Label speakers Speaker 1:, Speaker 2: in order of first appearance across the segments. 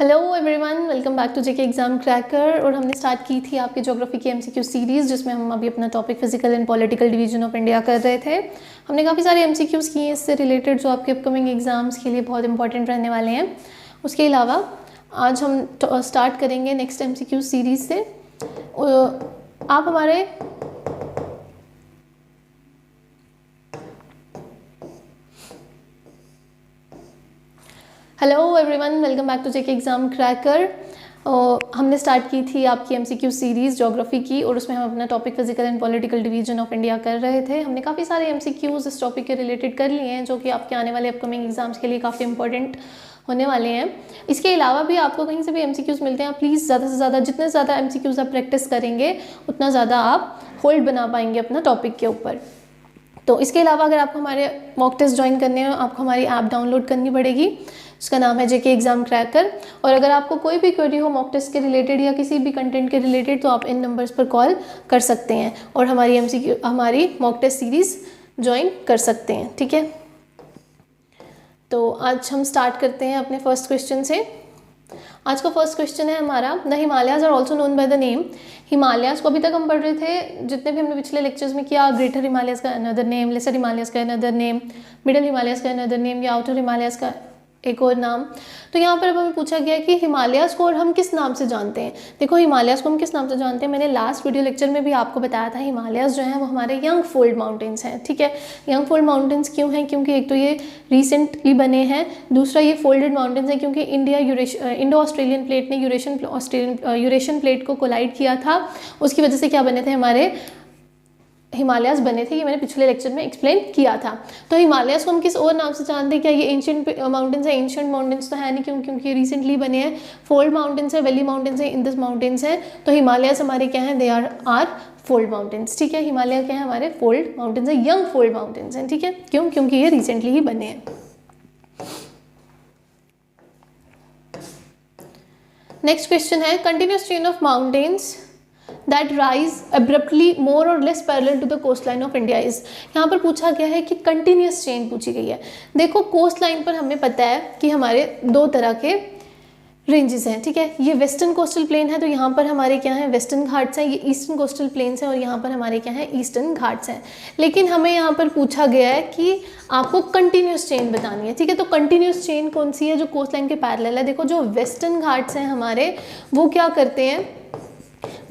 Speaker 1: Hello everyone, welcome back to JK exam cracker. और हमने start की थी आपकी ज्योग्राफी की एमसीक्यू सीरीज़, जिसमें हम अभी अपना topic physical and political division of India कर रहे थे। हमने काफ़ी सारे एमसीक्यूज किए हैं इससे रिलेटेड, जो आपके अपकमिंग एग्जाम्स के लिए बहुत इंपॉर्टेंट रहने वाले हैं। उसके अलावा आज हम स्टार्ट करेंगे नेक्स्ट एमसीक्यू सीरीज़ से। आप हमारे hello everyone, welcome back to JK exam cracker. हमने स्टार्ट की थी आपकी एमसीक्यू सीरीज़ ज्योग्राफी की, और उसमें हम अपना topic physical and political division of India कर रहे थे। हमने काफ़ी सारे एमसीक्यूज इस टॉपिक के रिलेटेड कर लिए हैं, जो कि आपके आने वाले अपकमिंग एग्जाम्स के लिए काफ़ी इंपॉर्टेंट होने वाले हैं। इसके अलावा भी आपको कहीं से भी एमसीक्यूज मिलते हैं, प्लीज़ ज़्यादा से ज़्यादा, जितने ज़्यादा एमसीक्यूज आप प्रैक्टिस करेंगे उतना ज़्यादा आप होल्ड बना पाएंगे अपना टॉपिक के ऊपर। तो इसके अलावा अगर आपको हमारे मॉक टेस्ट ज्वाइन करने हो, आपको हमारी ऐप डाउनलोड करनी पड़ेगी, उसका नाम है जेके एग्जाम क्रैकर। और अगर आपको कोई भी क्वेरी हो मॉक टेस्ट के रिलेटेड या किसी भी कंटेंट के रिलेटेड, तो आप इन नंबर्स पर कॉल कर सकते हैं और हमारी मॉक टेस्ट सीरीज़ ज्वाइन कर सकते हैं। ठीक है, तो आज हम स्टार्ट करते हैं अपने फर्स्ट क्वेश्चन से। आज का फर्स्ट क्वेश्चन है हमारा, the Himalayas are also known by the name. Himalayas को अभी तक हम पढ़ रहे थे, जितने भी हमने पिछले लेक्चर्स में किया, ग्रेटर हिमालयाज का अनदर नेम, लेसर हिमालयाज का अनदर नेम, मिडल हिमालयाज का अनदर नेम, या आउटर हिमालयाज का एक और नाम। तो यहाँ पर अब हमें पूछा गया कि हिमालयाज को और हम किस नाम से जानते हैं। देखो, हिमालयाज को हम किस नाम से जानते हैं, मैंने लास्ट वीडियो लेक्चर में भी आपको बताया था। हिमालयाज जो हैं वो हमारे यंग फोल्ड माउंटेन्स हैं। ठीक है, यंग फोल्ड माउंटेन्स क्यों हैं? क्योंकि एक तो ये रिसेंटली बने हैं, दूसरा ये फोल्डेड माउंटेन्स हैं क्योंकि इंडो ऑस्ट्रेलियन प्लेट ने यूरेशियन प्लेट को कोलाइड किया था, उसकी वजह से क्या बने थे, हमारे हिमालयाज बने थे। ये मैंने पिछले लेक्चर में एक्सप्लेन किया था। तो हिमालयाज को हम किस और नाम से जानते हैं? क्या ये एंशिएंट माउंटेन्स है? एंशिएंट माउंटेन्स तो है नहीं, क्योंकि ये रिसेंटली बने हैं। फोल्ड माउंटेन्स है, वैली माउंटेन्स है, इंडस माउंटेन्स है। तो हिमालयाज हमारे क्या हैं? They are fold mountains. ठीक है, हिमालय क्या है? हमारे फोल्ड माउंटेन्स है, यंग फोल्ड माउंटेन्स हैं। ठीक है, क्यों? क्योंकि ये रिसेंटली ही बने हैं। नेक्स्ट क्वेश्चन है, continuous chain of mountains that rise abruptly more or less parallel to the coastline of India is। यहाँ पर पूछा गया है कि कंटिन्यूअस चेन पूछी गई है। देखो, कोस्ट लाइन पर हमें पता है कि हमारे दो तरह के रेंजेस हैं। ठीक है, ये वेस्टर्न कोस्टल प्लेन है, तो यहाँ पर हमारे क्या है? वेस्टर्न घाट्स हैं। ये ईस्टर्न कोस्टल प्लेन्स हैं, और यहाँ पर हमारे क्या है? ईस्टर्न घाट्स हैं। लेकिन हमें यहाँ पर पूछा गया है कि आपको कंटिन्यूअस चेन बतानी है। ठीक है, तो कंटिन्यूअस चेन कौन सी है जो कोस्ट लाइन के पैरेलल है? देखो, जो वेस्टर्न घाट्स हैं हमारे, वो क्या करते हैं,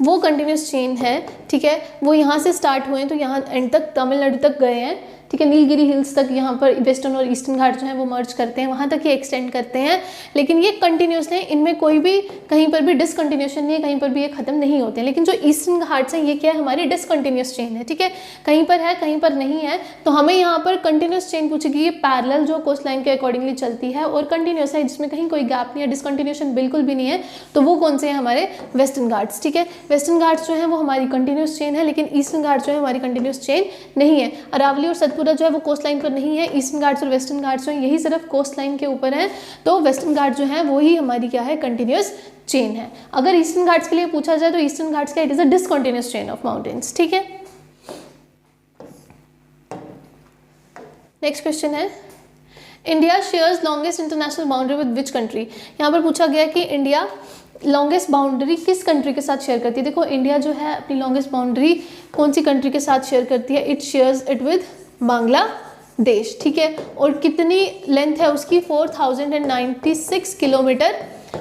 Speaker 1: वो कंटिन्यूस चेन है। ठीक है, वो यहाँ से स्टार्ट हुए हैं, तो यहाँ एंड तक तमिलनाडु तक गए हैं। ठीक है, नीलगिरी हिल्स तक यहाँ पर वेस्टर्न और ईस्टर्न घाट जो है वो मर्ज करते हैं, वहाँ तक ये एक्सटेंड करते हैं। लेकिन ये कंटिन्यूस है, इनमें कोई भी कहीं पर भी डिसकंटिन्यूशन नहीं है, कहीं पर भी ये खत्म नहीं होते हैं। लेकिन जो ईस्टर्न घाट्स हैं, ये क्या है? हमारी डिसकंटिन्यूस चेन है। ठीक है, कहीं पर है, कहीं पर नहीं है। तो हमें यहाँ पर कंटिन्यूस चेन पूछेगी, ये पैरेलल जो कोस्ट लाइन के अकॉर्डिंगली चलती है और कंटिन्यूस है, जिसमें कहीं कोई गैप नहीं है, डिसकंटिन्यूशन बिल्कुल भी नहीं है। तो वो कौन से हैं? हमारे वेस्टर्न घाट्स। ठीक है, वेस्टर्न घाट्स जो है वो हमारी कंटिन्यूस चेन है, लेकिन ईस्टर्न घाट्स जो है हमारी कंटिन्यूस चेन नहीं है। अरावली और सतपुरा जो है वो कोस्ट लाइन पर नहीं है। ईस्टर्न घाट्स और वेस्टर्न घाट्स जो है यही सिर्फ कोस्ट लाइन के ऊपर है। तो वेस्टर्न घाट जो है वही हमारी क्या है? कंटिन्यूस चेन है। अगर ईस्टर्न घाट्स के लिए पूछा जाए तो ईस्टर्न घाट्स का it is a discontinuous chain of mountains. ठीक है, नेक्स्ट क्वेश्चन है, India shares longest international boundary with which country. यहाँ पर पूछा गया कि इंडिया लॉन्गेस्ट बाउंड्री किस कंट्री के साथ शेयर करती है। देखो, इंडिया जो है अपनी लॉन्गेस्ट बाउंड्री कौन सी कंट्री के साथ शेयर करती है? It shares it with Bangladesh. ठीक है, और कितनी लेंथ है उसकी? 4096 किलोमीटर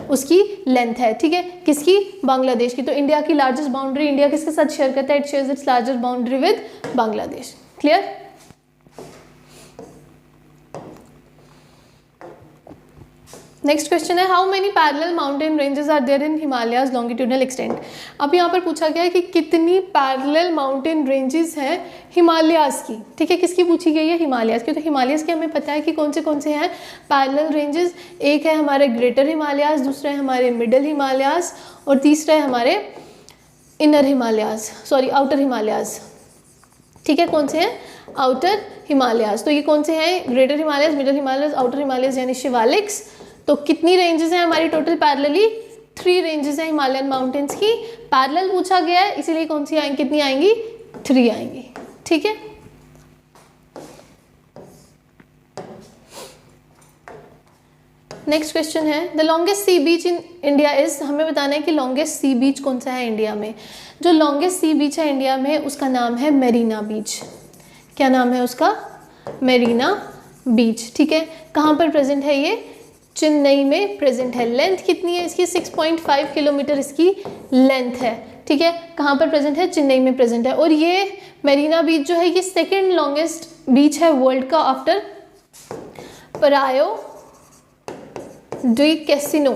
Speaker 1: उसकी लेंथ है। ठीक है, किसकी? बांग्लादेश की। तो इंडिया की लार्जेस्ट बाउंड्री इंडिया किसके साथ शेयर करता है? It shares its largest boundary with Bangladesh. Clear? Next question है, how many parallel mountain ranges are there in Himalayas longitudinal extent. अब यहाँ पर पूछा गया है कि कितनी पैरेलल माउंटेन रेंजेस हैं हिमालयाज की। ठीक है, किसकी पूछी गई है? हिमालयाज की। तो हिमालयाज के हमें पता है कि कौन से हैं पैरेलल रेंजेस। एक है हमारे ग्रेटर हिमालयाज, दूसरा है हमारे मिडल हिमालयाज, और तीसरा है हमारे आउटर हिमालयाज। ठीक है, कौन से हैं? आउटर हिमालयाज। तो ये कौन से हैं? Greater Himalayas, middle Himalayas, outer Himalayas, यानी शिवालिक्स। तो कितनी रेंजेस हैं हमारी टोटल? पैरेलली 3 रेंजेस हैं हिमालयन माउंटेन्स की। पैरेलल पूछा गया है, इसीलिए कौन सी आएंगी? कितनी आएंगी? 3 आएंगी। ठीक है, नेक्स्ट क्वेश्चन है the longest sea beach in India is, हमें बताना है कि लॉन्गेस्ट सी बीच कौन सा है इंडिया में। जो लॉन्गेस्ट सी बीच है इंडिया में उसका नाम है मेरीना बीच। क्या नाम है उसका? मेरीना बीच। ठीक है, कहाँ पर प्रेजेंट है ये? चेन्नई में प्रेजेंट है। लेंथ कितनी है इसकी? 6.5 किलोमीटर इसकी लेंथ है। ठीक है, कहाँ पर प्रेजेंट है? चेन्नई में प्रेजेंट है। और ये मेरीना बीच जो है ये सेकेंड लॉन्गेस्ट बीच है वर्ल्ड का आफ्टर परायो डी कैसिनो।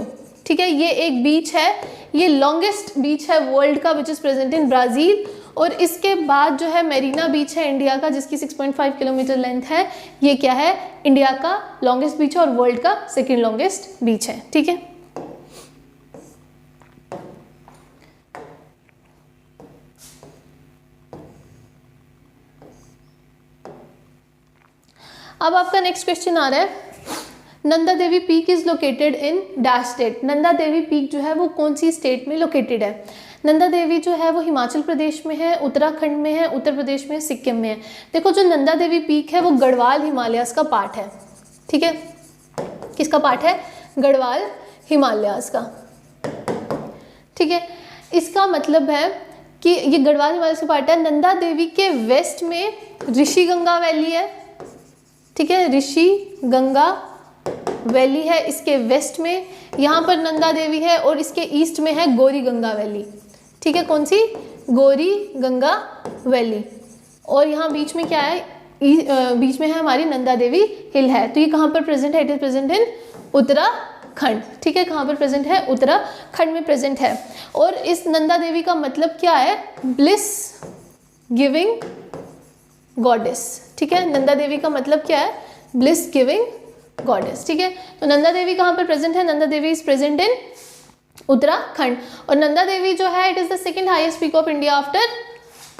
Speaker 1: ठीक है, ये एक बीच है, ये लॉन्गेस्ट बीच है वर्ल्ड का which is present in Brazil. और इसके बाद जो है मेरीना बीच है इंडिया का जिसकी 6.5 किलोमीटर लेंथ है। ये क्या है? इंडिया का लॉन्गेस्ट बीच है और वर्ल्ड का सेकेंड लॉन्गेस्ट बीच है। ठीक है, अब आपका नेक्स्ट क्वेश्चन आ रहा है Nanda Devi peak is located in dash state. Nanda Devi peak जो है वो कौन सी स्टेट में लोकेटेड है? नंदा देवी जो है वो हिमाचल प्रदेश में है, उत्तराखंड में है, उत्तर प्रदेश में, सिक्किम में है। देखो जो नंदा देवी पीक है वो गढ़वाल हिमालयास का पार्ट है। ठीक है, किसका पार्ट है? गढ़वाल हिमालयास का। ठीक है, इसका मतलब है कि ये गढ़वाल हिमालयास का पार्ट है। नंदा देवी के वेस्ट में ऋषि गंगा वैली है। ठीक है, ऋषि गंगा वैली है इसके वेस्ट में, यहाँ पर नंदा देवी है। और इसके ईस्ट में है गौरी गंगा वैली। ठीक है, कौन सी? गौरी गंगा वैली। और यहाँ बीच में क्या है? बीच में है हमारी नंदा देवी हिल है। तो ये कहाँ पर प्रेजेंट है? It is present in Uttarakhand. ठीक है, कहाँ पर प्रेजेंट है? उत्तराखंड में प्रेजेंट है। और इस नंदा देवी का मतलब क्या है? Bliss giving goddess. ठीक है, नंदा देवी का मतलब क्या है? Bliss giving goddess. ठीक है, तो नंदा देवी कहाँ पर प्रेजेंट है? नंदा देवी इज प्रेजेंट इन उत्तराखंड। और नंदा देवी जो है it is the second highest peak of India after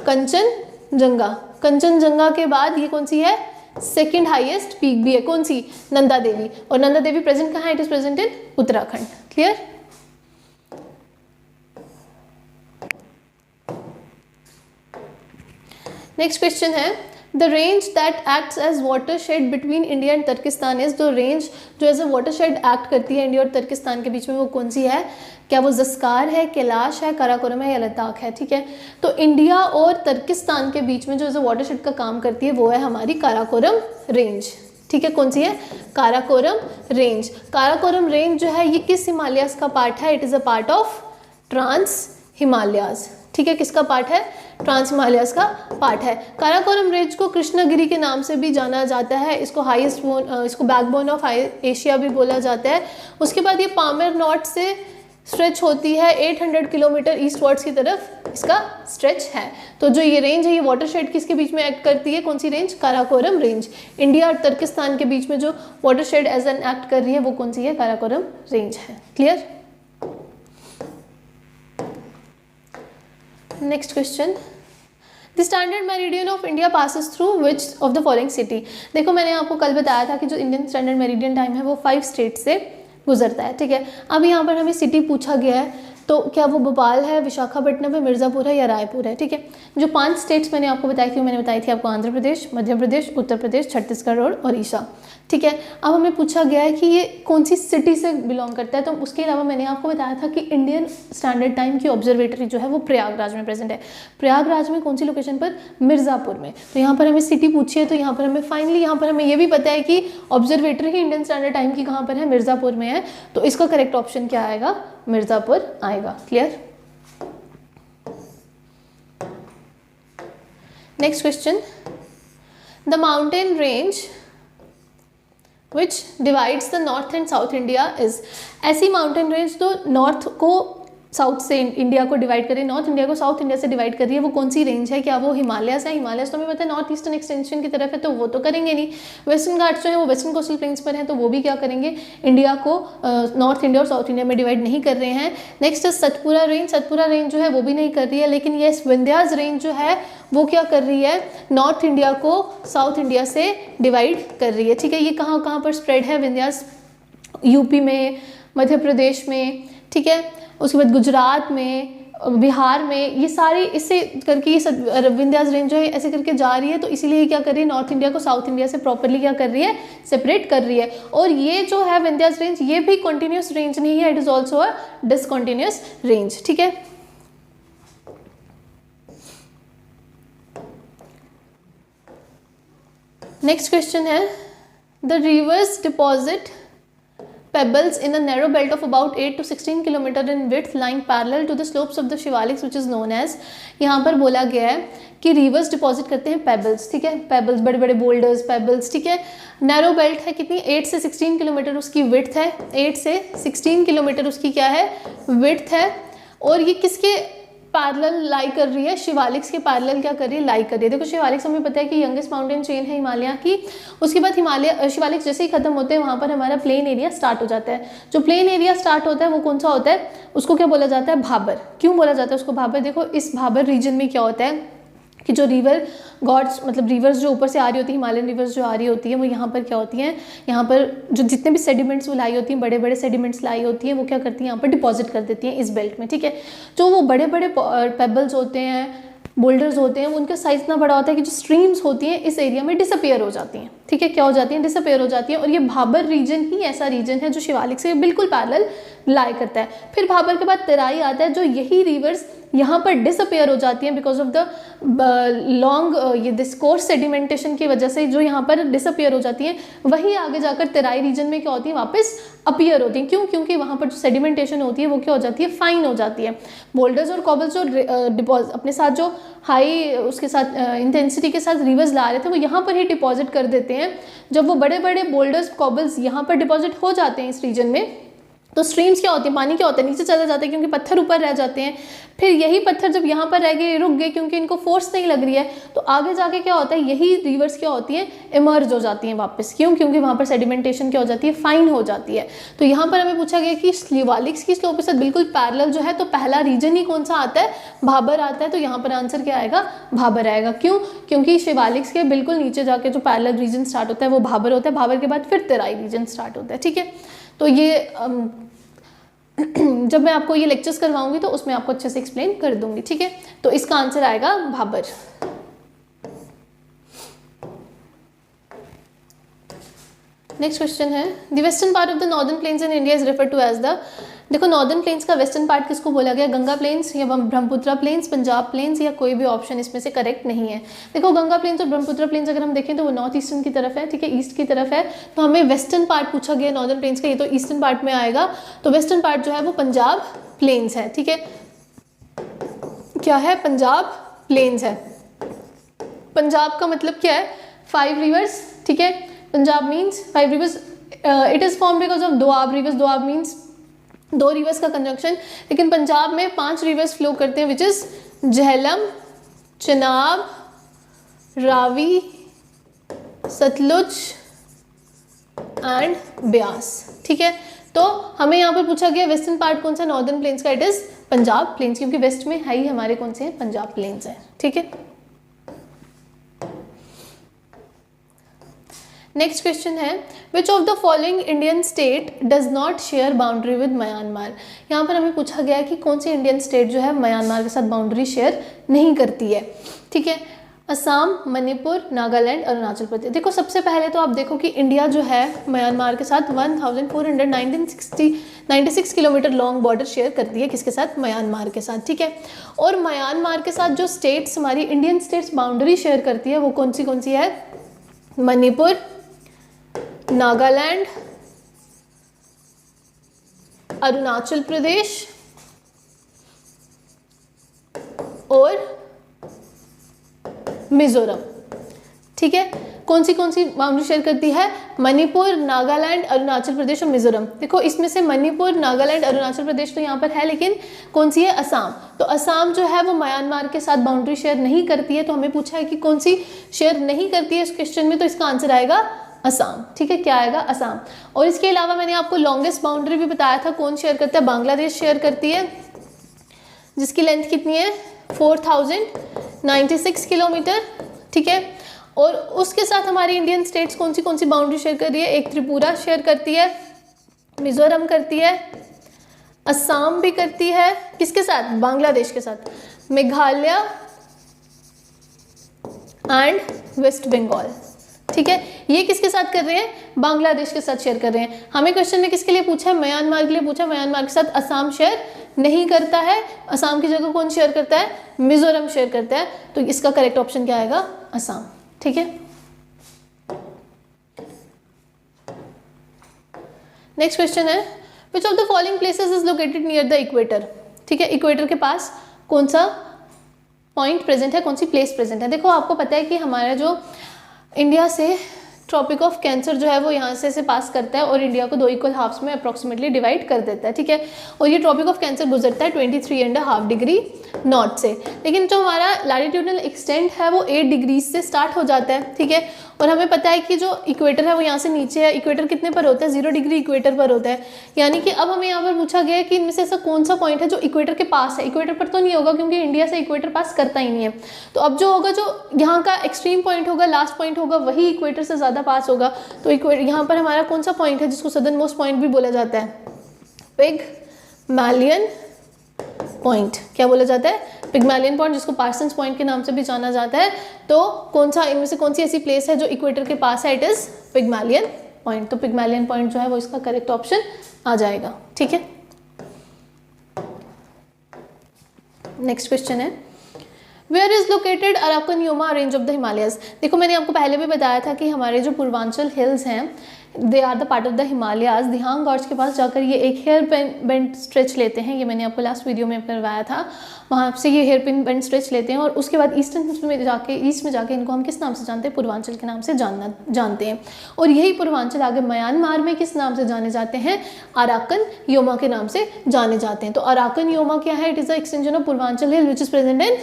Speaker 1: Kanchenjunga. Kanchenjunga के बाद ये कौन सी है? सेकेंड हाईएस्ट पीक भी है। कौन सी? नंदा देवी। और नंदा देवी प्रेजेंट कहाँ है? It is present in Uttarakhand. Clear? Next question है the range that acts as watershed between India and Turkistan is. जो रेंज जो as a watershed act करती है इंडिया और तुर्किस्तान के बीच में वो कौन सी है? क्या वो ज़स्कार है, कैलाश है, काराकोरम है या लद्दाख है? ठीक है, तो इंडिया और तुर्किस्तान के बीच में जो एज अ वाटर शेड का काम करती है वो है हमारी काराकोरम रेंज। ठीक है, कौन सी है? काराकोरम रेंज। काराकोरम रेंज जो है ये किस हिमालयास का पार्ट है? It is a part of trans Himalayas. ठीक है, किसका पार्ट है? ट्रांस हिमालयास का पार्ट है। काराकोरम रेंज को कृष्णगिरी के नाम से भी जाना जाता है। इसको इसको बैकबोन ऑफ एशिया भी बोला जाता है। उसके बाद ये पामेर नॉट से स्ट्रेच होती है 800 किलोमीटर ईस्टवर्ड्स की तरफ इसका स्ट्रेच है। तो जो ये रेंज है ये वाटरशेड किसके बीच में एक्ट करती है? कौन सी रेंज? काराकोरम रेंज। इंडिया और तुर्किस्तान के बीच में जो वाटरशेड एज एन एक्ट कर रही है वो कौन सी है? काराकोरम रेंज है। Clear? Next question the standard meridian of India passes through which of the following city. देखो मैंने आपको कल बताया था कि जो इंडियन स्टैंडर्ड मेरिडियन टाइम है वो 5 स्टेट से गुजरता है। ठीक है, अब यहाँ पर हमें सिटी पूछा गया है तो क्या वो भोपाल है, विशाखापट्टनम है, मिर्ज़ापुर है या रायपुर है? ठीक है, जो 5 स्टेट्स मैंने आपको बताई थी मैंने बताई थी आपको आंध्र प्रदेश, मध्य प्रदेश, उत्तर प्रदेश, छत्तीसगढ़ और उड़ीसा। ठीक है, अब हमें पूछा गया है कि ये कौन सी सिटी से बिलोंग करता है। तो उसके अलावा मैंने आपको बताया था कि इंडियन स्टैंडर्ड टाइम की ऑब्जर्वेटरी जो है वो प्रयागराज में प्रेजेंट है। प्रयागराज में कौन सी लोकेशन पर? मिर्ज़ापुर में। तो यहाँ पर हमें सिटी पूछी है तो यहाँ पर हमें फाइनली यहाँ पर हमें ये भी पता है कि ऑब्जर्वेटरी ही इंडियन स्टैंडर्ड टाइम की कहाँ पर है? मिर्ज़ापुर में है। तो इसका करेक्ट ऑप्शन क्या आएगा? मिर्ज़ापुर आएगा। Clear? Next question the mountain range which divides the north and south India is। ऐसी माउंटेन रेंज तो नॉर्थ को साउथ से इंडिया को डिवाइड कर रही है, नॉर्थ इंडिया को साउथ इंडिया से डिवाइड कर रही है, वो कौन सी रेंज है? क्या वो हिमालयस है? हिमालयस तो हमें पता है नॉर्थ ईस्टर्न एक्सटेंशन की तरफ है तो वो तो करेंगे नहीं। वेस्टर्न घाट्स जो है वो वेस्टर्न कोस्टल प्लेन्स पर हैं तो वो भी क्या करेंगे? इंडिया को नॉर्थ इंडिया और साउथ इंडिया में डिवाइड नहीं कर रहे हैं। Next Satpura range. Satpura range जो है वो भी नहीं कर रही है, लेकिन ये विंध्यास रेंज जो है वो क्या कर रही है? नॉर्थ इंडिया को साउथ इंडिया से डिवाइड कर रही है। ठीक है, ये कहाँ कहाँ पर स्प्रेड है? विंध्यास यूपी में, मध्य प्रदेश में, ठीक है, उसके बाद गुजरात में, बिहार में, ये सारी इससे करके ये विंध्यास रेंज जो है ऐसे करके जा रही है, तो इसीलिए ये क्या कर रही है, नॉर्थ इंडिया को साउथ इंडिया से प्रॉपरली क्या कर रही है, सेपरेट कर रही है। और ये जो है विंध्यास रेंज, ये भी कंटिन्यूस रेंज नहीं है, it is also a discontinuous range, ठीक है। नेक्स्ट क्वेश्चन है, the reverse deposit pebbles in a narrow belt of about 8 to 16 km in width lying parallel to the slopes of the Shivaliks which is known as, यहाँ पर बोला गया है कि reverse deposit करते हैं पेबल्स, ठीक है, पेबल्स बड़े बड़े बोल्डर्स, पेबल्स, ठीक है। नैरो बेल्ट है, कितनी, 8 से 16 किलोमीटर उसकी विड्थ है, 8 से 16 किलोमीटर उसकी क्या है, विड्थ है। और ये किसके पैरेलल लाई कर रही है, शिवालिक्स के पैरेलल क्या कर रही है, लाई कर रही है। देखो शिवालिक्स हमें पता है कि यंगेस्ट माउंटेन चेन है हिमालय की, उसके बाद हिमालय शिवालिक्स जैसे ही खत्म होते हैं वहाँ पर हमारा प्लेन एरिया स्टार्ट हो जाता है। जो प्लेन एरिया स्टार्ट होता है वो कौन सा होता है, उसको क्या बोला जाता है, भाबर। क्यों बोला जाता है उसको भाबर, देखो इस भाबर रीजन में क्या होता है कि जो रिवर गॉड्स, मतलब रिवर्स जो ऊपर से आ रही होती है, हिमालयन रिवर्स जो आ रही होती है, वो यहाँ पर क्या होती हैं, यहाँ पर जो जितने भी सेडिमेंट्स वो लाई होती हैं, बड़े बड़े सेडिमेंट्स लाई होती हैं, वो क्या करती हैं, यहाँ पर डिपॉजिट कर देती हैं इस बेल्ट में, ठीक है। जो वो बड़े बड़े पेबल्स होते हैं, बोल्डर्स होते हैं, उनका साइज इतना बड़ा होता है कि जो स्ट्रीम्स होती हैं इस एरिया में डिसअपियर हो जाती हैं, ठीक है, क्या हो जाती हैं, डिसअपियर हो जाती हैं। और ये भाबर रीजन ही ऐसा रीजन है जो शिवालिक से बिल्कुल पैरेलल लाई करता है। फिर भाबर के बाद तराई आता है, जो यही रिवर्स यहाँ पर डिसअपियर हो जाती हैं बिकॉज ऑफ द लॉन्ग ये दिस कोर्स सेडिमेंटेशन की वजह से जो यहाँ पर डिसअपियर हो जाती हैं, वही आगे जाकर तराई रीजन में क्या होती है, वापस अपीयर होती हैं। क्यों, क्योंकि वहाँ पर जो सेडिमेंटेशन होती है वो क्या हो जाती है, फाइन हो जाती है। बोल्डर्स और कॉबल्स जो डिपॉजिट अपने साथ जो हाई उसके साथ इंटेंसिटी के साथ रिवर्स ला रहे थे, वो यहाँ पर ही डिपॉजिट कर देते हैं। जब वो बड़े बड़े बोल्डर्स कॉबल्स यहाँ पर डिपॉजिट हो जाते हैं इस रीजन में, तो स्ट्रीम्स क्या होती है, पानी क्या होता है, नीचे चले जाते हैं क्योंकि पत्थर ऊपर रह जाते हैं। फिर यही पत्थर जब यहाँ पर रह गए, रुक गए क्योंकि इनको फोर्स नहीं लग रही है, तो आगे जाके क्या होता है, यही रिवर्स क्या होती है, इमर्ज हो जाती हैं वापस। क्यों, क्योंकि वहाँ पर सेडिमेंटेशन क्या हो जाती है, फाइन हो जाती है। तो यहाँ पर हमें पूछा गया कि शिवालिक्स की स्लोप के साथ बिल्कुल पैरेलल जो है, तो पहला रीजन ही कौन सा आता है, भाबर आता है। तो यहाँ पर आंसर क्या आएगा, भाबर आएगा। क्यों, क्योंकि शिवालिक्स के बिल्कुल नीचे जाके जो पैरेलल रीजन स्टार्ट होता है वो भाबर होता है। भाबर के बाद फिर तराई रीजन स्टार्ट होता है, ठीक है। तो ये जब मैं आपको ये लेक्चर्स करवाऊंगी तो उसमें आपको अच्छे से एक्सप्लेन कर दूंगी, ठीक है। तो इसका आंसर आएगा भाबर। नेक्स्ट क्वेश्चन है, the western part of the northern plains in India is referred to as the, देखो नॉर्दर्न प्लेन्स का वेस्टर्न पार्ट किसको बोला गया, गंगा प्लेन्स या ब्रह्मपुत्र प्लेन्स, पंजाब प्लेन्स, या कोई भी ऑप्शन इसमें से करेक्ट नहीं है। देखो गंगा प्लेन्स और ब्रह्मपुत्र प्लेन्स अगर हम देखें तो वो नॉर्थ ईस्टर्न की तरफ है, ठीक है, ईस्ट की तरफ है। तो हमें वेस्टर्न पार्ट पूछा गया नॉर्दर्न प्लेन्स का, ये तो ईस्टर्न पार्ट में आएगा। तो वेस्टर्न पार्ट जो है वो पंजाब प्लेन्स है, ठीक है। क्या है, पंजाब प्लेन्स है। पंजाब का मतलब क्या है, 5 रिवर्स, ठीक है। Punjab means 5 rivers, it is form because of Doab rivers. Doab means 2 rivers का कंजंक्शन, लेकिन पंजाब में 5 रिवर्स फ्लो करते हैं, which is Jhelum, Chenab, Ravi, Sutlej and Beas, ठीक है। तो हमें यहाँ पर पूछा गया वेस्टर्न पार्ट कौन सा, नॉर्दर्न प्लेन्स का, इट इज पंजाब प्लेन्स, क्योंकि वेस्ट में है ही हमारे कौन से हैं, पंजाब प्लेन्स है, ठीक है। नेक्स्ट क्वेश्चन है, which of the following Indian state does not share boundary with Myanmar. यहाँ पर हमें पूछा गया है कि कौन सी इंडियन स्टेट जो है म्यांमार के साथ बाउंड्री शेयर नहीं करती है, ठीक है। असम, मणिपुर, नागालैंड, अरुणाचल प्रदेश। देखो सबसे पहले तो आप देखो कि इंडिया जो है म्यांमार के साथ 1496 किलोमीटर लॉन्ग बॉर्डर शेयर करती है, किसके साथ, म्यांमार के साथ, ठीक है। और म्यांमार के साथ जो स्टेट्स हमारी इंडियन स्टेट्स बाउंड्री शेयर करती है वो कौन सी है, मणिपुर, नागालैंड, अरुणाचल प्रदेश और मिजोरम, ठीक है। कौन सी बाउंड्री शेयर करती है, मणिपुर, नागालैंड, अरुणाचल प्रदेश और मिजोरम। देखो इसमें से मणिपुर, नागालैंड, अरुणाचल प्रदेश तो यहाँ पर है, लेकिन कौन सी है, असम। तो असम जो है वो म्यांमार के साथ बाउंड्री शेयर नहीं करती है। तो हमें पूछा है कि कौन सी शेयर नहीं करती है इस क्वेश्चन में, तो इसका आंसर आएगा असम, ठीक है। क्या आएगा, असम। और इसके अलावा मैंने आपको लॉन्गेस्ट बाउंड्री भी बताया था, कौन शेयर करता है, बांग्लादेश शेयर करती है, जिसकी लेंथ कितनी है, 4096 किलोमीटर, ठीक है। और उसके साथ हमारी इंडियन स्टेट्स कौन सी बाउंड्री शेयर कर रही है, एक त्रिपुरा शेयर करती है, मिजोरम करती है, असम भी करती है, किसके साथ? बांग्लादेश के साथ। मेघालय एंड वेस्ट बंगाल, ठीक है, ये किसके साथ कर रहे हैं? बांग्लादेश के साथ शेयर कर रहे हैं। हमें क्वेश्चन में किसके लिए पूछा है? म्यांमार के लिए पूछा। म्यांमार के साथ असम शेयर नहीं करता है, असम की जगह कौन शेयर करता है? मिजोरम शेयर करता है। तो इसका करेक्ट ऑप्शन क्या आएगा? असम, ठीक है। नेक्स्ट क्वेश्चन है, which of the following places is located near the equator, ठीक है, इक्वेटर के पास कौन सा पॉइंट प्रेजेंट है, कौन सी प्लेस प्रेजेंट है? देखो आपको पता है कि हमारा जो इंडिया से ट्रॉपिक ऑफ कैंसर जो है वो यहाँ से पास करता है और इंडिया को 2 इक्वल हाफ्स में अप्रॉक्सीमेटली डिवाइड कर देता है, ठीक है। और ये ट्रॉपिक ऑफ कैंसर गुजरता है 23.5 डिग्री नॉर्थ से, लेकिन जो हमारा लैटिट्यूडनल एक्सटेंट है वो 8 डिग्री से स्टार्ट हो जाता है, ठीक है। और हमें पता है कि जो इक्वेटर है वो यहाँ से नीचे है। इक्वेटर कितने पर होता है? 0 डिग्री इक्वेटर पर होता है। यानी कि अब हमें यहाँ पर पूछा गया है कि इनमें से ऐसा कौन सा पॉइंट है जो इक्वेटर के पास है। इक्वेटर पर तो नहीं होगा क्योंकि इंडिया से इक्वेटर पास करता ही नहीं है। तो अब जो होगा, जो यहाँ का एक्सट्रीम पॉइंट होगा, लास्ट पॉइंट होगा, वही इक्वेटर से ज़्यादा पास होगा। तो यहाँ पर हमारा कौन सा पॉइंट है जिसको सदर्न मोस्ट पॉइंट भी बोला जाता है? पिगमैलियन पॉइंट। क्या बोला जाता है? पिगमैलियन पॉइंट, जिसको पार्सन्स पॉइंट के नाम से भी जाना जाता है। तो कौन सा इनमें से कौन सी ऐसी प्लेस है जो इक्वेटर के पास है? It is Pygmalion point. तो पिगमैलियन पॉइंट जो है वो इसका करेक्ट ऑप्शन आ जाएगा, ठीक है। नेक्स्ट क्वेश्चन है, where is located Arakan Yoma range of the Himalayas. देखो मैंने आपको पहले भी बताया था कि हमारे जो पूर्वांचल हिल्स हैं they are the part of the Himalayas. Dihang gorge के पास जाकर ये एक हेयर पिन बेंड स्ट्रेच लेते हैं, ये मैंने आपको लास्ट वीडियो में करवाया था। वहाँ से ये हेयर पिन बेंड स्ट्रेच लेते हैं और उसके बाद ईस्ट में जाके इनको हम किस नाम से जानते हैं? पूर्वांचल के नाम से जानते हैं। और यही पूर्वांचल आगे म्यांमार में किस नाम से जाने जाते हैं? अराकनयोमा के नाम से जाने जाते हैं। तो अराकनयोमा क्या है? It is the extension of Purvanchal hill which is present in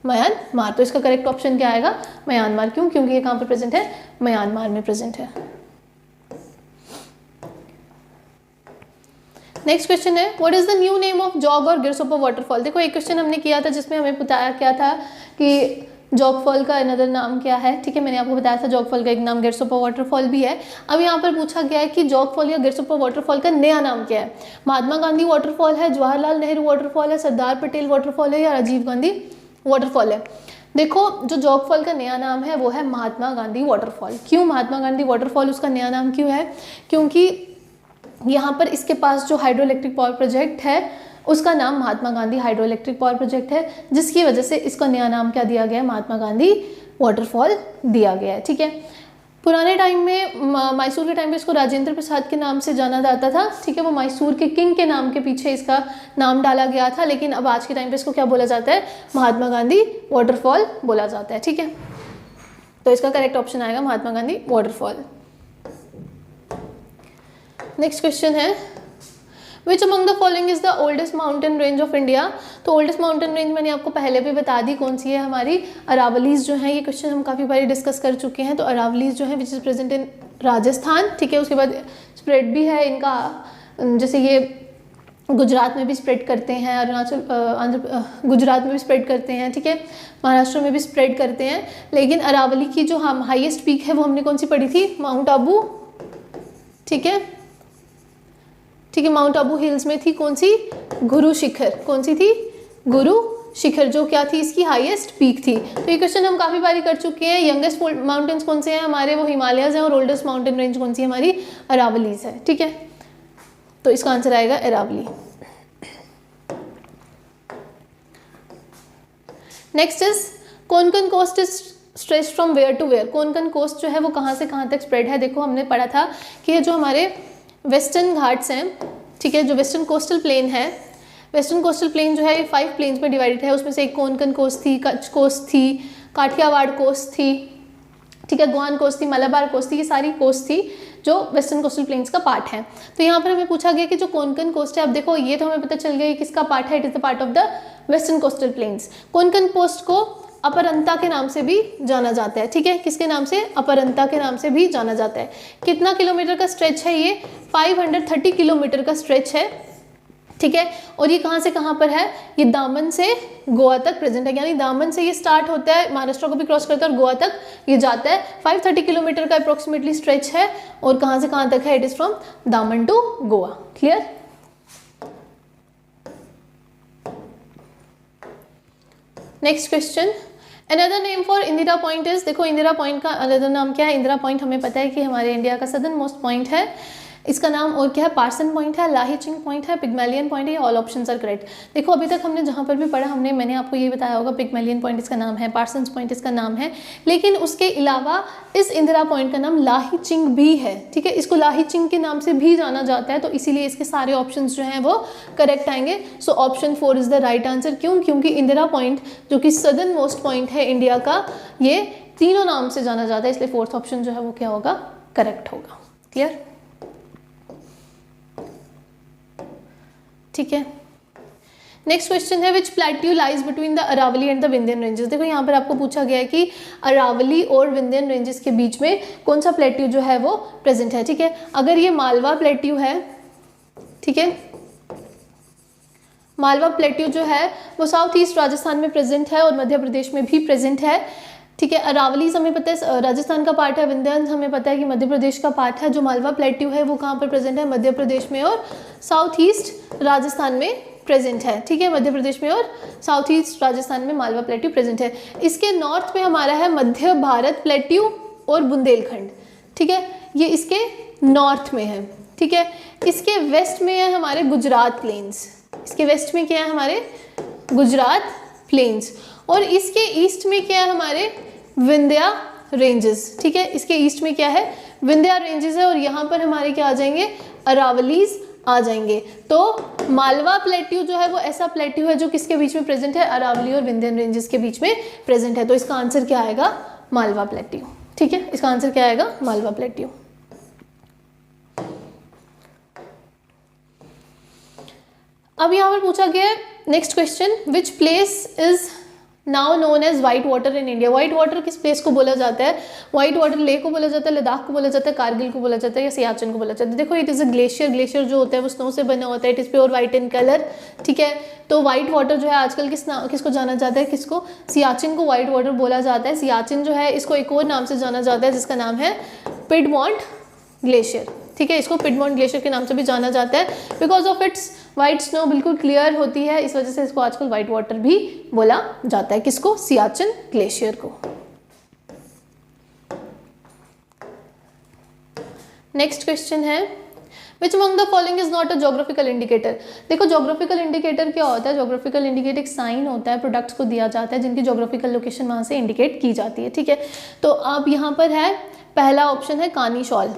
Speaker 1: Myanmar. तो इसका करेक्ट ऑप्शन क्या आएगा? म्यांमार। क्यों? क्योंकि ये कहाँ पर प्रेजेंट है? म्यांमार में प्रेजेंट है। नेक्स्ट क्वेश्चन है, what is the new name of jog और गिरसोपा वाटरफॉल। देखो एक क्वेश्चन हमने किया था जिसमें हमें बताया क्या था कि जॉग फॉल का अनदर नाम क्या है, ठीक है। मैंने आपको बताया था जॉग फॉल का एक नाम गिरसोपा वाटरफॉल भी है। अब यहाँ पर पूछा गया है कि जॉग फॉल या गिरसोपा वाटरफॉल का नया नाम क्या है? महात्मा गांधी वाटरफॉल है, जवाहरलाल नेहरू वाटरफॉल है, सरदार पटेल वाटरफॉल है या राजीव गांधी वाटरफॉल है? देखो जो जॉग फॉल का नया नाम है वो है महात्मा गांधी वाटरफॉल। क्यों महात्मा गांधी वाटरफॉल उसका नया नाम क्यों है? क्योंकि यहाँ पर इसके पास जो हाइड्रो इलेक्ट्रिक पावर प्रोजेक्ट है उसका नाम Mahatma Gandhi hydro electric power project है, जिसकी वजह से इसका नया नाम क्या दिया गया है? महात्मा गांधी वाटरफॉल दिया गया है, ठीक है। पुराने टाइम में मैसूर के टाइम पे इसको राजेंद्र प्रसाद के नाम से जाना जाता था, ठीक है। वो मैसूर के किंग के नाम के पीछे इसका नाम डाला गया था, लेकिन अब आज के टाइम पे इसको क्या बोला जाता है? महात्मा गांधी वाटरफॉल बोला जाता है, ठीक है। तो इसका करेक्ट ऑप्शन आएगा Mahatma Gandhi waterfall. Next question है, which among the following is the oldest mountain range of India. तो ओल्डेस्ट माउंटेन रेंज मैंने आपको पहले भी बता दी कौन सी है, हमारी अरावलीज जो है। ये क्वेश्चन हम काफ़ी बार डिस्कस कर चुके हैं। तो अरावलीज जो है which is present in Rajasthan, ठीक है। उसके बाद स्प्रेड भी है इनका, जैसे ये गुजरात में भी स्प्रेड करते हैं, अरुणाचल गुजरात में भी स्प्रेड करते हैं, ठीक है। महाराष्ट्र में भी स्प्रेड करते हैं। लेकिन अरावली की जो हम हाईएस्ट पीक है वो हमने कौन सी पढ़ी थी? माउंट आबू, ठीक है, ठीक है। माउंट आबू हिल्स में थी कौन सी? गुरु शिखर। कौन सी थी? गुरु शिखर, जो क्या थी? इसकी हाईएस्ट पीक थी। तो ये क्वेश्चन हम काफ़ी बारी कर चुके हैं। यंगेस्ट माउंटेन्स कौन से हैं हमारे? वो हिमालयज हैं। और ओल्डेस्ट माउंटेन रेंज कौन सी? हमारी अरावलीज है, ठीक है। तो इसका आंसर आएगा Aravalli. Next is Konkan coast is stretch from where to where. Konkan coast जो है वो कहाँ से कहाँ तक स्प्रेड है? देखो हमने पढ़ा था कि जो हमारे वेस्टर्न घाट्स हैं, ठीक है, जो वेस्टर्न कोस्टल प्लेन है, वेस्टर्न कोस्टल प्लेन जो है ये 5 प्लेन्स में डिवाइडेड है। उसमें से एक कोंकण कोस्ट थी, कच्छ कोस्ट थी, काठियावाड़ कोस्ट थी, ठीक है, गोवान कोस्ट थी, मलाबार कोस्ट थी। ये सारी कोस्ट थी जो वेस्टर्न कोस्टल प्लेन्स का पार्ट है। तो यहाँ पर हमें पूछा गया कि जो कोंकण कोस्ट है, अब देखो ये तो हमें पता चल गया किसका पार्ट है? It is the part of the western coastal plains. Konkan coast को अपरंता के नाम से भी जाना जाता है, ठीक है। किसके नाम से? अपरंता के नाम से भी जाना जाता है। कितना किलोमीटर का स्ट्रेच है ये? 530 किलोमीटर का स्ट्रेच है, ठीक है। और ये कहाँ से कहाँ पर है? ये दामन से गोवा तक प्रेजेंट है। यानी दामन से ये स्टार्ट होता है, महाराष्ट्र को भी क्रॉस करता है और गोवा तक ये जाता है। 530 किलोमीटर का अप्रोक्सीमेटली स्ट्रेच है। और कहाँ से कहाँ तक है? It is from Daman to Goa. Clear? Next question, another name for Indira point is, देखो इंदिरा पॉइंट का अनदर नाम क्या है? इंदिरा पॉइंट हमें पता है कि हमारे इंडिया का सदर्न मोस्ट पॉइंट है, इसका नाम और क्या है? पार्सन पॉइंट है, लाहीचिंग पॉइंट है, पिग्मेलियन पॉइंट है, ऑल ऑप्शंस आर करेक्ट। देखो अभी तक हमने जहाँ पर भी पढ़ा मैंने आपको ये बताया होगा पिग्मेलियन पॉइंट इसका नाम है, पार्सन्स पॉइंट इसका नाम है, लेकिन उसके अलावा इस इंदिरा पॉइंट का नाम लाहीचिंग भी है, ठीक है, इसको लाहीचिंग के नाम से भी जाना जाता है, तो इसीलिए इसके सारे ऑप्शंस जो हैं वो करेक्ट आएंगे। So option 4 is the right answer. क्यों? क्योंकि इंदिरा पॉइंट जो कि सदर्न मोस्ट पॉइंट है इंडिया का, ये तीनों नाम से जाना जाता है, इसलिए फोर्थ ऑप्शन जो है वो क्या होगा? करेक्ट होगा। क्लियर? ठीक है। नेक्स्ट क्वेश्चन है which plateau lies between the Aravalli and the Vindhyan ranges. देखो यहाँ पर आपको पूछा गया है कि अरावली और विंध्यन रेंजेस के बीच में कौन सा प्लेट्यू जो है वो प्रेजेंट है, ठीक है। अगर ये मालवा प्लेट्यू है, ठीक है, मालवा प्लेट्यू जो है वो साउथ ईस्ट राजस्थान में प्रेजेंट है और मध्य प्रदेश में भी प्रेजेंट है, ठीक है। अरावली हमें पता है राजस्थान का पार्ट है, विंध्यन हमें पता है कि मध्य प्रदेश का पार्ट है। जो मालवा प्लेट्यू है वो कहाँ पर प्रेजेंट है? मध्य प्रदेश में और साउथ ईस्ट राजस्थान में प्रेजेंट है, ठीक है। मध्य प्रदेश में और साउथ ईस्ट राजस्थान में मालवा प्लेट्यू प्रेजेंट है। इसके नॉर्थ में हमारा है मध्य भारत प्लेट्यू और बुंदेलखंड, ठीक है, ये इसके नॉर्थ में है, ठीक है। इसके वेस्ट में है हमारे गुजरात प्लेन्स, इसके वेस्ट में क्या है? हमारे गुजरात प्लेन्स। और इसके ईस्ट में क्या है? हमारे विंध्या रेंजेस, ठीक है, इसके ईस्ट में क्या है? विंध्या रेंजेस है, और यहाँ पर हमारे क्या आ जाएंगे? अरावलीज आ जाएंगे। तो मालवा प्लेट्यू जो है वो ऐसा प्लेट्यू है जो किसके बीच में प्रेजेंट है? अरावली और विंध्यन रेंजेस के बीच में प्रेजेंट है। तो इसका आंसर क्या आएगा? मालवा प्लेट्यू, ठीक है, इसका आंसर क्या आएगा? मालवा प्लेट्यू। अब यहाँ पर पूछा गया है next question, which place is now known as white water in India. White water किस प्लेस को बोला जाता है? व्हाइट वाटर लेक को बोला जाता है, लद्दाख को बोला जाता है, कारगिल को बोला जाता है, या सियाचिन को बोला जाता है। देखो it is a glacier, glacier जो होता है वो स्नो से बना होता है, it is pure white in colour, ठीक है। तो व्हाइट वाटर जो है आजकल किसको जाना जाता है? किसको? सियाचिन को व्हाइट वाटर बोला जाता है। सियाचिन जो है इसको एक और नाम से जाना जाता है जिसका नाम है पिडमॉन्ट ग्लेशियर, ठीक है, इसको पिडमॉन्ट ग्लेशियर के नाम से भी जाना जाता है, because of its white snow बिल्कुल क्लियर होती है, इस वजह से इसको आजकल वाइट वाटर भी बोला जाता है। किसको? सियाचिन ग्लेशियर को। नेक्स्ट क्वेश्चन है which among the following is not a geographical indicator. देखो जोग्राफिकल इंडिकेटर क्या होता है? जोग्राफिकल इंडिकेटर एक साइन होता है, प्रोडक्ट्स को दिया जाता है जिनकी जोग्राफिकल लोकेशन वहां से इंडिकेट की जाती है, ठीक है। तो अब यहाँ पर है पहला ऑप्शन है कानी शॉल,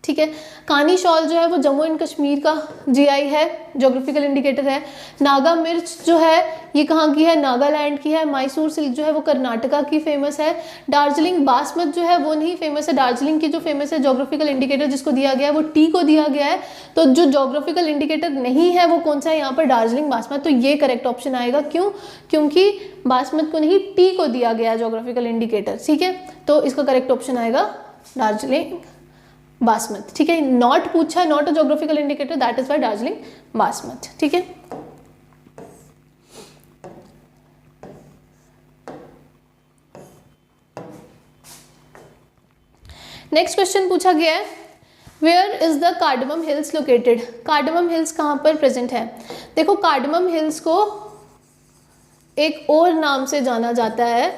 Speaker 1: ठीक है। कानी शॉल जो है वो जम्मू एंड कश्मीर का जीआई है, जोग्राफिकल इंडिकेटर है। नागा मिर्च जो है ये कहाँ की है? नागालैंड की है। मैसूर सिल्क जो है वो कर्नाटका की फेमस है। दार्जिलिंग बासमत जो है वो नहीं फेमस है, दार्जिलिंग की जो फेमस है जोग्राफिकल इंडिकेटर जिसको दिया गया है वो टी को दिया गया है। तो जो जोग्राफिकल इंडिकेटर नहीं है वो कौन सा है यहाँ पर? दार्जिलिंग बासमत। तो ये करेक्ट ऑप्शन आएगा। क्यों? क्योंकि बासमत को नहीं टी को दिया गया है जोग्राफिकल इंडिकेटर, ठीक है। तो इसका करेक्ट ऑप्शन आएगा दार्जिलिंग बासमत, ठीक है। नॉट पूछा है, not a geographical indicator, that is why Darjeeling basmati, ठीक है। नेक्स्ट क्वेश्चन पूछा गया है where is the cardamom hills located. Cardamom hills कहाँ पर प्रेजेंट है? देखो कार्डमम हिल्स को एक और नाम से जाना जाता है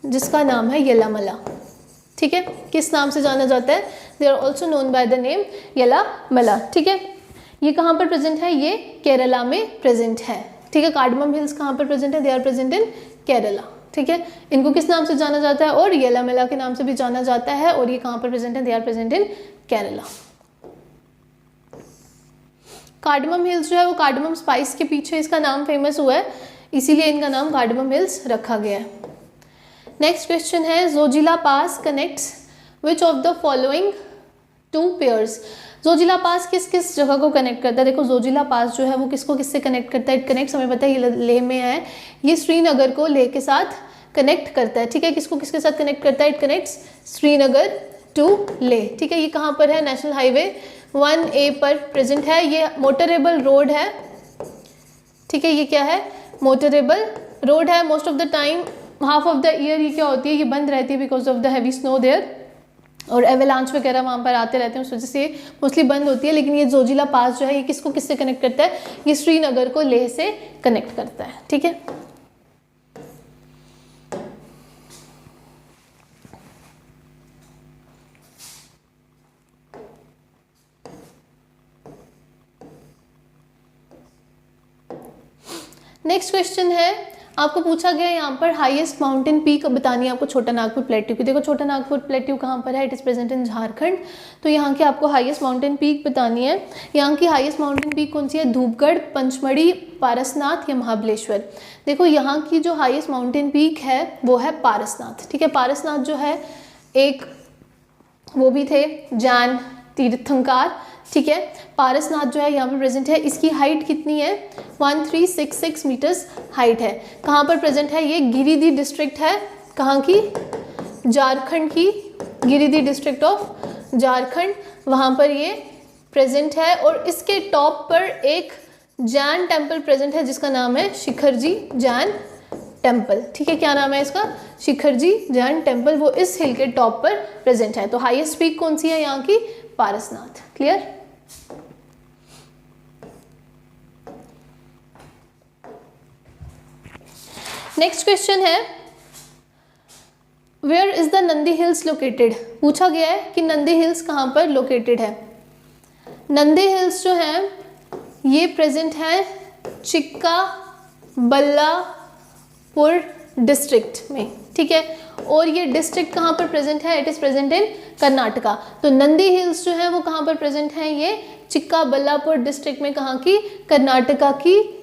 Speaker 1: जिसका नाम है येलामला, ठीक है। किस नाम से जाना जाता है? They are also known by the name Yelamala, ठीक है। ये कहाँ पर प्रेजेंट है? ये केरला में प्रेजेंट है, ठीक है। कार्डमम हिल्स कहाँ पर प्रेजेंट है? They are present in Kerala, ठीक है। इनको किस नाम से जाना जाता है? और येलामला के नाम से भी जाना जाता है। और ये कहाँ पर प्रेजेंट है? They are present in Kerala. Cardamom hills जो है वो कार्डमम स्पाइस के पीछे इसका नाम फेमस हुआ है, इसीलिए इनका नाम कार्डमम हिल्स रखा गया है। नेक्स्ट क्वेश्चन है Zojila pass connects which of the following two pairs. Zojila pass किस किस जगह को कनेक्ट करता है? देखो जोजिला पास जो है वो किसको किससे कनेक्ट करता है? इट कनेक्ट्स, हमें पता है ये लेह में है, ये श्रीनगर को लेह के साथ कनेक्ट करता है, ठीक है। किसको किसके साथ कनेक्ट करता है? It connects Srinagar to Leh, ठीक है। ये कहाँ पर है? नेशनल हाईवे 1A पर प्रेजेंट है। ये मोटरेबल रोड है, ठीक है। ये क्या है? मोटरेबल रोड है। Most of the time half of the year ये क्या होती है? ये बंद रहती है because of the heavy snow there, और एवेलांच वगैरह वहाँ पर आते रहते हैं, उस वजह से मोस्टली बंद होती है। लेकिन ये जोजिला पास जो है ये किसको किससे कनेक्ट करता है? ये श्रीनगर को लेह से कनेक्ट करता है, ठीक है। नेक्स्ट क्वेश्चन है, आपको पूछा गया यहाँ पर हाईएस्ट माउंटेन पीक बतानी है आपको छोटा नागपुर प्लेट्यू की। देखो छोटा नागपुर प्लेट्यू कहाँ पर है, it is present in Jharkhand. तो यहाँ की आपको हाईएस्ट माउंटेन पीक बतानी है। यहाँ की हाईएस्ट माउंटेन पीक कौन सी है, धूपगढ़, पंचमढ़ी, पारसनाथ या महाबलेश्वर। देखो यहाँ की जो हाईएस्ट माउंटेन पीक है वो है पारसनाथ, ठीक है। पारसनाथ जो है एक वो भी थे जैन तीर्थंकार, ठीक है। पारसनाथ जो है यहाँ पर प्रेजेंट है, इसकी हाइट कितनी है, 1366 मीटर्स हाइट है। कहाँ पर प्रेजेंट है ये, गिरिडीह डिस्ट्रिक्ट है, कहाँ की, झारखंड की, गिरिडीह डिस्ट्रिक्ट ऑफ झारखंड, वहाँ पर ये प्रेजेंट है। और इसके टॉप पर एक जैन टेम्पल प्रेजेंट है जिसका नाम है शिखरजी जैन टेम्पल, ठीक है। क्या नाम है इसका, शिखरजी जैन टेम्पल, वो इस हिल के टॉप पर प्रेजेंट है। तो हाईएस्ट पीक कौन सी है यहाँ की, पारसनाथ। क्लियर। नेक्स्ट क्वेश्चन है, where is the Nandi hills located. पूछा गया है कि नंदी हिल्स कहाँ पर लोकेटेड है। नंदी हिल्स जो है ये प्रेजेंट है चिक्का बल्लापुर डिस्ट्रिक्ट में, ठीक है। और ये डिस्ट्रिक्ट कहाँ पर प्रेजेंट है, it is present in Karnataka. तो नंदी हिल्स जो है वो कहाँ पर प्रेजेंट है, ये चिक्का बल्लापुर डिस्ट्रिक्ट में, कहाँ की, कर्नाटका की,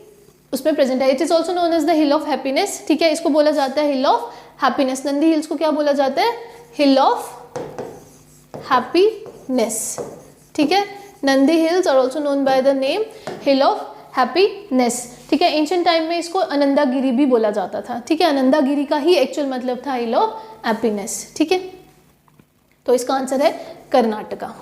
Speaker 1: उसमें प्रेजेंट है। It is also known as the hill of happiness, ठीक है। इसको बोला जाता है hill of happiness. Nandi hills को क्या बोला जाता है, हिल ऑफ हैप्पीनेस, ठीक है। Nandi hills are also known by the name hill of happiness, ठीक है। एंशिएंट टाइम में इसको अनंदागिरी भी बोला जाता था, ठीक है। अनंदागिरी का ही एक्चुअल मतलब था हिल ऑफ हैप्पीनेस, ठीक है। तो इसका आंसर है कर्नाटका।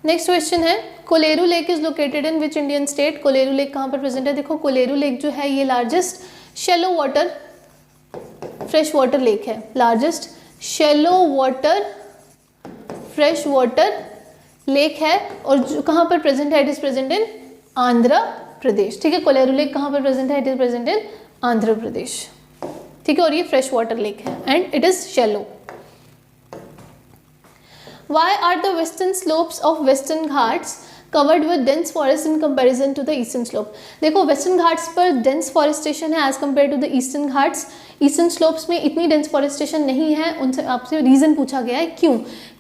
Speaker 1: नेक्स्ट क्वेश्चन है, Kolleru lake is located in which Indian state. Kolleru lake कहाँ पर प्रेजेंट है। देखो कोलेरू लेक जो है ये largest shallow water fresh water lake है, largest shallow water fresh water lake है। और जो कहाँ पर प्रेजेंट है, it is present in Andhra Pradesh, ठीक है। कोलेरू लेक कहाँ पर प्रेजेंट है, it is present in Andhra Pradesh, ठीक है। और ये फ्रेश वाटर लेक है and it is shallow. Why are the western slopes of Western Ghats covered with dense forest in comparison to the eastern slope। देखो western Ghats पर dense forestation है as compare to the eastern Ghats. Eastern slopes में इतनी dense forestation नहीं है। उनसे आपसे reason पूछा गया है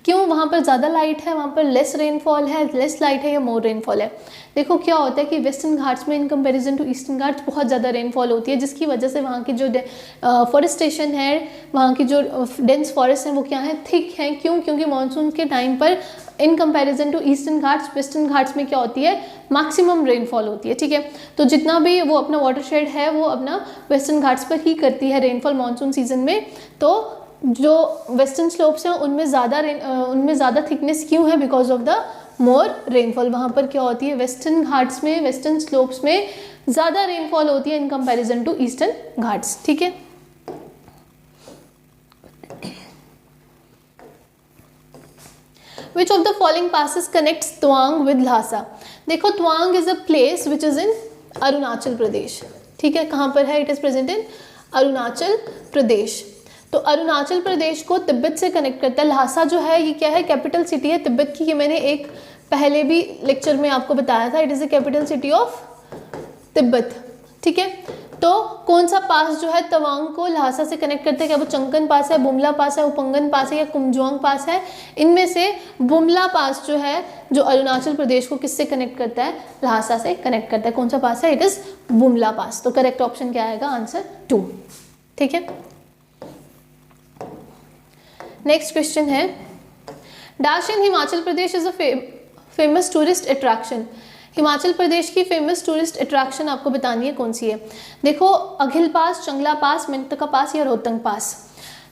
Speaker 1: क्यों वहाँ पर ज़्यादा लाइट है, वहाँ पर लेस रेनफॉल है, लेस लाइट है या मोर रेनफॉल है। देखो क्या होता है कि वेस्टर्न घाट्स में in comparison to eastern Ghats बहुत ज़्यादा रेनफॉल होती है, जिसकी वजह से वहाँ की जो फॉरेस्टेशन है, वहाँ की जो डेंस फॉरेस्ट हैं वो क्या है, थिक हैं। क्योंकि मानसून के टाइम पर in comparison to eastern Ghats, western Ghats में क्या होती है, मैक्सिमम रेनफॉल होती है, ठीक है। तो जितना भी वो अपना वाटरशेड है वो अपना वेस्टर्न घाट्स पर ही करती है रेनफॉल मानसून सीजन में। तो जो वेस्टर्न स्लोप्स हैं उनमें ज़्यादा थिकनेस क्यों है, because of the more rainfall. वहाँ पर क्या होती है, वेस्टर्न घाट्स में, वेस्टर्न स्लोप्स में ज़्यादा रेनफॉल होती है in comparison to eastern Ghats, ठीक है। Which of the following passes connects Tawang with Lhasa। देखो Tawang is a place which is in Arunachal Pradesh, ठीक है। कहाँ पर है, it is present in Arunachal Pradesh. तो अरुणाचल प्रदेश को तिब्बत से कनेक्ट करता है। ल्हासा जो है ये क्या है, कैपिटल सिटी है तिब्बत की। ये मैंने एक पहले भी लेक्चर में आपको बताया था, it is the capital city of Tibet, ठीक है। तो कौन सा पास जो है तवांग को ल्हासा से कनेक्ट करते हैं, क्या वो चंकन पास है, बुमला पास है, उपंगन पास है या कुमजुआंग पास है। इनमें से बुमला पास जो है जो अरुणाचल प्रदेश को किससे कनेक्ट करता है, ल्हासा से कनेक्ट करता है। कौन सा पास है, इट इज़ बुमला पास। तो करेक्ट ऑप्शन क्या आएगा, आंसर 2, ठीक है। नेक्स्ट क्वेश्चन है, dash in Himachal Pradesh is a famous tourist attraction. Himachal Pradesh की फेमस टूरिस्ट अट्रैक्शन आपको बतानी है कौन सी है। देखो अघिल पास, चंगला पास, मेंटका पास या रोहतंग पास।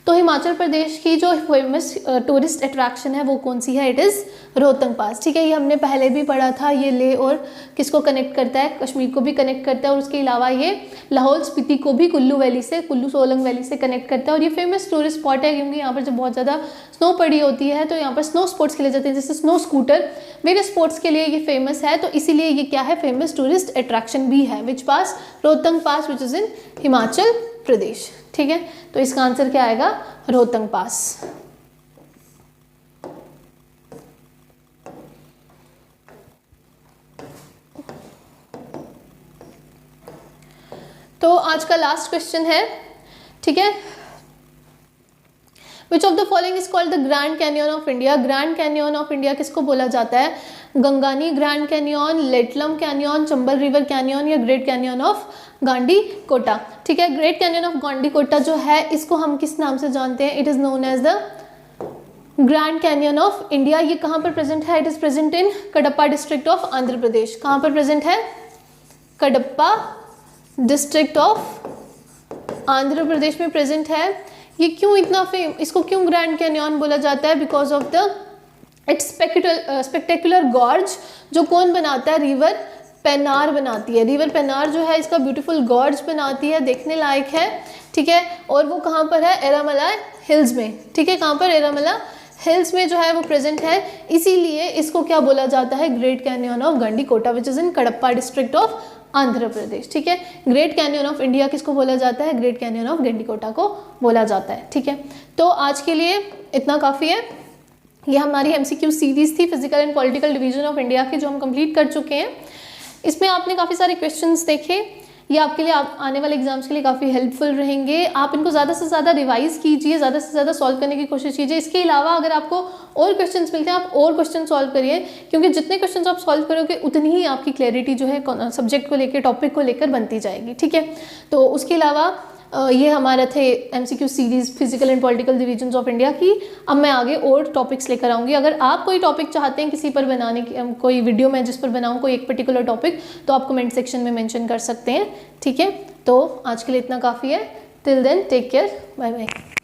Speaker 1: तो हिमाचल प्रदेश की जो फेमस टूरिस्ट अट्रैक्शन है वो कौन सी है, इट इज़ रोहतंग पास, ठीक है। ये हमने पहले भी पढ़ा था। ये लेह और किसको कनेक्ट करता है, कश्मीर को भी कनेक्ट करता है। और उसके अलावा ये लाहौल स्पीति को भी कुल्लू वैली से, कुल्लू सोलंग वैली से कनेक्ट करता है। और ये फेमस टूरिस्ट स्पॉट है क्योंकि यहाँ पर जब बहुत ज़्यादा स्नो पड़ी होती है तो यहाँ पर स्नो स्पोर्ट्स खेले जाते हैं, जैसे स्नो स्कूटर, वेरियस स्पोर्ट्स के लिए ये फेमस है। तो इसीलिए ये क्या है, फेमस टूरिस्ट अट्रैक्शन भी है। विच पास, रोहतंग पास विच इज़ इन हिमाचल प्रदेश, ठीक है। तो इसका आंसर क्या आएगा, रोहतंग पास। तो आज का लास्ट क्वेश्चन है, ठीक है। Which of the following is called the grand canyon of India. Grand canyon of India किसको बोला जाता है? Gangani grand canyon, Letlum canyon, Chambal river canyon या ग्रेट कैनियन ऑफ गांडीकोटा, ठीक है। ग्रेट कैनियन ऑफ गांडीकोटा जो है इसको हम किस नाम से जानते हैं? It is known as the grand canyon of India. ये कहाँ पर प्रेजेंट है? It is present in Kadapa district of Andhra Pradesh. कहाँ पर प्रेजेंट है? कडप्पा डिस्ट्रिक्ट ऑफ आंध्र प्रदेश में प्रेजेंट है। ये क्यों इतना इसको क्यों ग्रैंड कैनियन बोला जाता है? Because of the it's spectacular gorge, जो कौन बनाता है? रिवर पेनार बनाती है। रिवर पेनार जो है इसका ब्यूटीफुल गॉर्ज बनाती है, देखने लायक है, ठीक है। और वो कहाँ पर है? एरामला हिल्स में, ठीक है। कहाँ पर? एरामला हिल्स में जो है वो प्रेजेंट है, इसीलिए इसको क्या बोला जाता है? Great canyon of Gandikota which is in Kadapa district of Andhra Pradesh, ठीक है। ग्रेट कैनियन ऑफ इंडिया किसको बोला जाता है? ग्रेट कैनियन ऑफ गांडीकोटा को बोला जाता है, ठीक है। तो आज के लिए इतना काफ़ी है। ये हमारी MCQ सीरीज थी physical and political division of India की, जो हम कंप्लीट कर चुके हैं। इसमें आपने काफ़ी सारे क्वेश्चंस देखे, ये आपके लिए आने वाले एग्जाम्स के लिए काफ़ी हेल्पफुल रहेंगे। आप इनको ज़्यादा से ज़्यादा रिवाइज कीजिए, ज़्यादा से ज़्यादा सॉल्व करने की कोशिश कीजिए। इसके अलावा अगर आपको और क्वेश्चंस मिलते हैं, आप और क्वेश्चन सॉल्व करिए, क्योंकि जितने क्वेश्चंस आप सॉल्व करोगे उतनी ही आपकी क्लैरिटी जो है सब्जेक्ट को लेकर, टॉपिक को लेकर बनती जाएगी, ठीक है। तो उसके अलावा ये हमारा थे MCQ series physical and political divisions of India की। अब मैं आगे और टॉपिक्स लेकर आऊँगी। अगर आप कोई टॉपिक चाहते हैं किसी पर बनाने की, कोई वीडियो मैं जिस पर बनाऊँ कोई एक पर्टिकुलर टॉपिक, तो आप कमेंट सेक्शन में मेंशन कर सकते हैं, ठीक है। तो आज के लिए इतना काफ़ी है। Till then take care, bye bye.